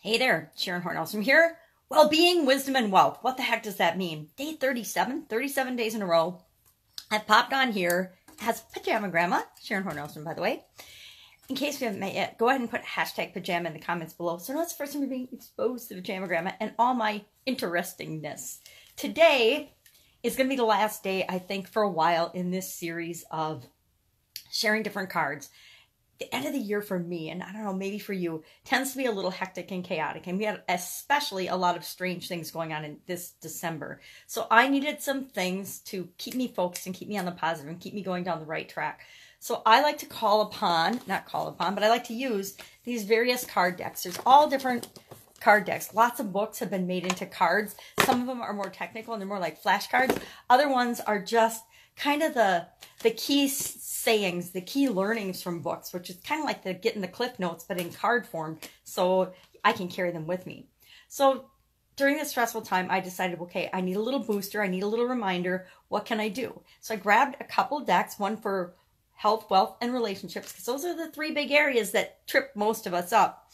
Hey there, Sharon Horne-Ellstrom here. Well-being, wisdom, and wealth. What the heck does that mean? Day 37 days in a row. I've popped on here as Pajama Grandma, Sharon Horne-Ellstrom, by the way. In case you haven't met yet, go ahead and put hashtag pajama in the comments below. So that's the first time you're being exposed to Pajama Grandma and all my interestingness. Today is going to be the last day, I think, for a while in this series of sharing different cards. The end of the year for me, and I don't know, maybe for you, tends to be a little hectic and chaotic. And we had especially a lot of strange things going on in this December. So I needed some things to keep me focused and keep me on the positive and keep me going down the right track. So I like to but I like to use these various card decks. There's all different card decks. Lots of books have been made into cards. Some of them are more technical and they're more like flashcards. Other ones are just kind of the key sayings, the key learnings from books, which is kind of like getting the cliff notes, but in card form, so I can carry them with me. So during this stressful time, I decided, okay, I need a little booster. I need a little reminder. What can I do? So I grabbed a couple decks, one for health, wealth, and relationships, because those are the three big areas that trip most of us up.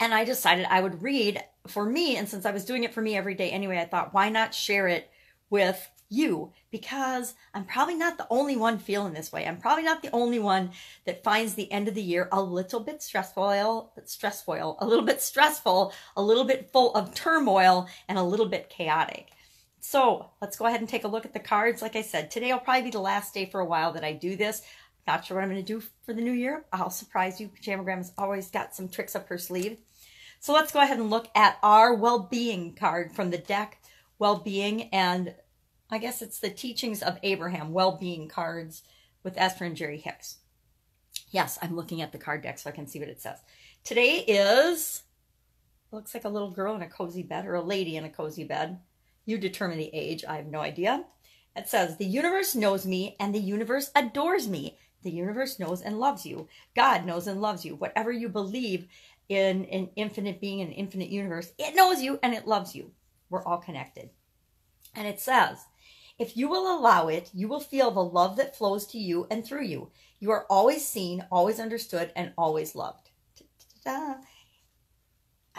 And I decided I would read for me, and since I was doing it for me every day anyway, I thought, why not share it with you? Because I'm probably not the only one feeling this way. I'm probably not the only one that finds the end of the year a little bit stressful, a little bit stressful, a little bit full of turmoil, and a little bit chaotic. So let's go ahead and take a look at the cards. Like I said, today will probably be the last day for a while that I do this. Not sure what I'm going to do for the new year. I'll surprise you. Pajama Grandma's always got some tricks up her sleeve. So let's go ahead and look at our well-being card from the deck, well-being, and I guess it's the Teachings of Abraham, well-being cards with Esther and Jerry Hicks. Yes, I'm looking at the card deck so I can see what it says. Today is, looks like a little girl in a cozy bed or a lady in a cozy bed. You determine the age. I have no idea. It says, the universe knows me and the universe adores me. The universe knows and loves you. God knows and loves you. Whatever you believe in an infinite being, an infinite universe, it knows you and it loves you. We're all connected. And it says, if you will allow it, you will feel the love that flows to you and through you. You are always seen, always understood, and always loved. I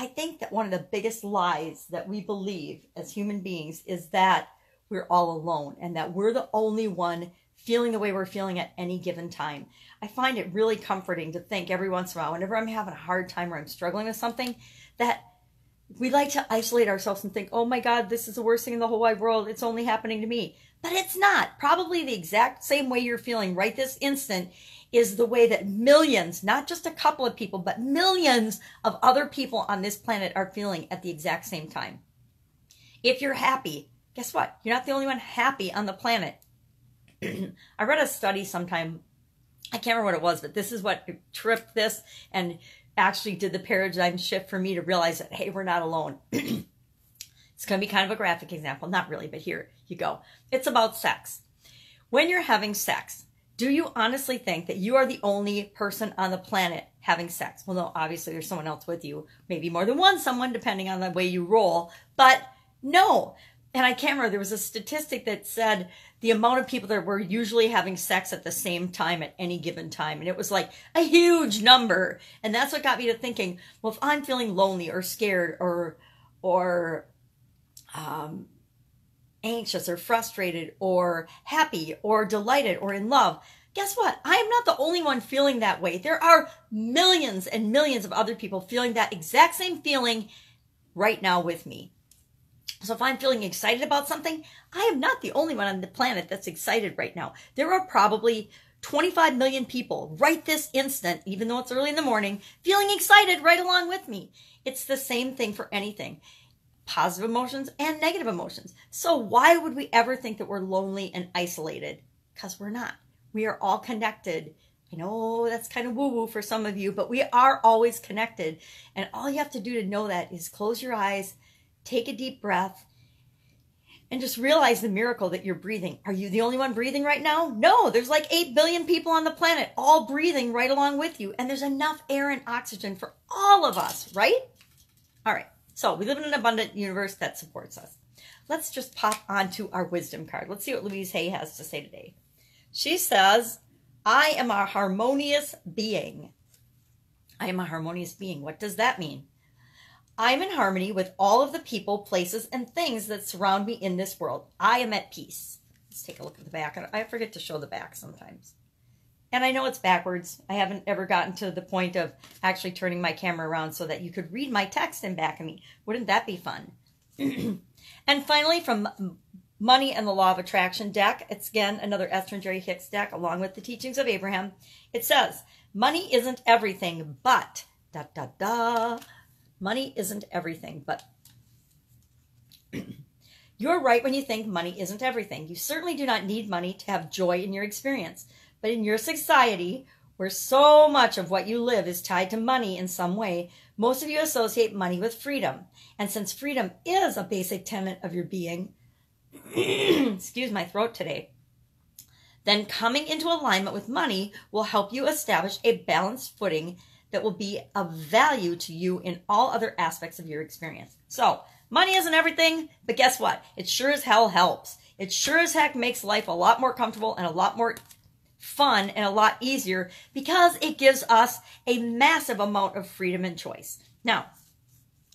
think that one of the biggest lies that we believe as human beings is that we're all alone and that we're the only one feeling the way we're feeling at any given time. I find it really comforting to think every once in a while, whenever I'm having a hard time or I'm struggling with something, that we like to isolate ourselves and think, oh my God, this is the worst thing in the whole wide world. It's only happening to me. But it's not. Probably the exact same way you're feeling right this instant is the way that millions, not just a couple of people, but millions of other people on this planet are feeling at the exact same time. If you're happy, guess what? You're not the only one happy on the planet. I read a study sometime, I can't remember what it was, but this is what tripped this and actually did the paradigm shift for me to realize that, hey, we're not alone. It's going to be kind of a graphic example. Not really, but here you go. It's about sex. When you're having sex, do you honestly think that you are the only person on the planet having sex? Well, no, obviously there's someone else with you, maybe more than one someone, depending on the way you roll, but no. And I can't remember, there was a statistic that said the amount of people that were usually having sex at the same time at any given time. And it was like a huge number. And that's what got me to thinking, well, if I'm feeling lonely or scared or anxious or frustrated or happy or delighted or in love, guess what? I am not the only one feeling that way. There are millions and millions of other people feeling that exact same feeling right now with me. So if I'm feeling excited about something, I am not the only one on the planet that's excited right now. There are probably 25 million people right this instant, even though it's early in the morning, feeling excited right along with me. It's the same thing for anything. Positive emotions and negative emotions. So why would we ever think that we're lonely and isolated? Because we're not. We are all connected. I know that's kind of woo-woo for some of you, but we are always connected. And all you have to do to know that is close your eyes, take a deep breath, and just realize the miracle that you're breathing. Are you the only one breathing right now? No, there's like 8 billion people on the planet all breathing right along with you. And there's enough air and oxygen for all of us, right? All right. So we live in an abundant universe that supports us. Let's just pop onto our wisdom card. Let's see what Louise Hay has to say today. She says, I am a harmonious being. I am a harmonious being. What does that mean? I'm in harmony with all of the people, places, and things that surround me in this world. I am at peace. Let's take a look at the back. I forget to show the back sometimes. And I know it's backwards. I haven't ever gotten to the point of actually turning my camera around so that you could read my text in back of me. Wouldn't that be fun? And finally, from Money and the Law of Attraction deck, it's again another Esther and Jerry Hicks deck along with the Teachings of Abraham. It says, money isn't everything, but, money isn't everything, but. You're right when you think money isn't everything. You certainly do not need money to have joy in your experience. But in your society, where so much of what you live is tied to money in some way, most of you associate money with freedom. And since freedom is a basic tenet of your being, excuse my throat today, then coming into alignment with money will help you establish a balanced footing that will be of value to you in all other aspects of your experience. So, money isn't everything, but guess what? It sure as hell helps. It sure as heck makes life a lot more comfortable and a lot more fun and a lot easier because it gives us a massive amount of freedom and choice. Now,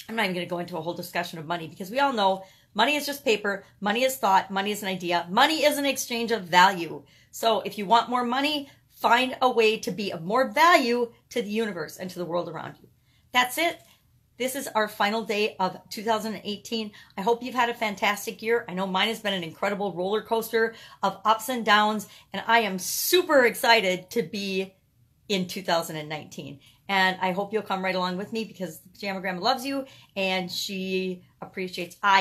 I'm not even going to go into a whole discussion of money because we all know money is just paper, money is thought, money is an idea, money is an exchange of value. So if you want more money, find a way to be of more value to the universe and to the world around you. That's it. This is our final day of 2018. I hope you've had a fantastic year. I know mine has been an incredible roller coaster of ups and downs, and I am super excited to be in 2019. And I hope you'll come right along with me because the Pajama Grandma loves you, and I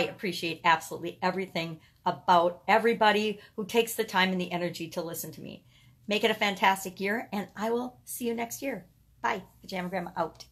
appreciate absolutely everything about everybody who takes the time and the energy to listen to me. Make it a fantastic year, and I will see you next year. Bye. Pajama Grandma out.